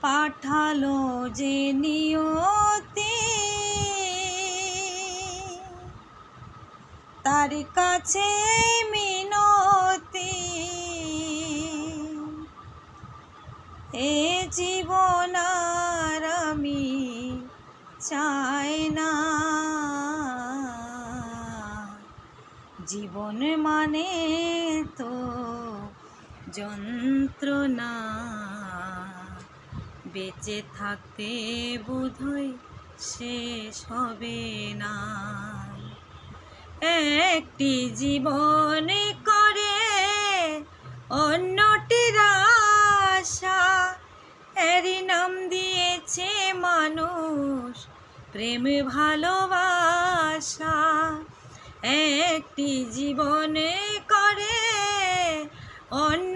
পাঠালো যে নিয়তি, তার কাছে মিনতি, এ জীবন আর আমি চাই না। জীবন মানে তো যন্ত্রণা, বেঁচে থাকতে বোধহয় শেষ হবে না। একটি জীবন করে অন্যটির আশা, এরই নাম দিয়েছে মানুষ প্রেম ভালোবাসা। একটি জীবন করে অন্য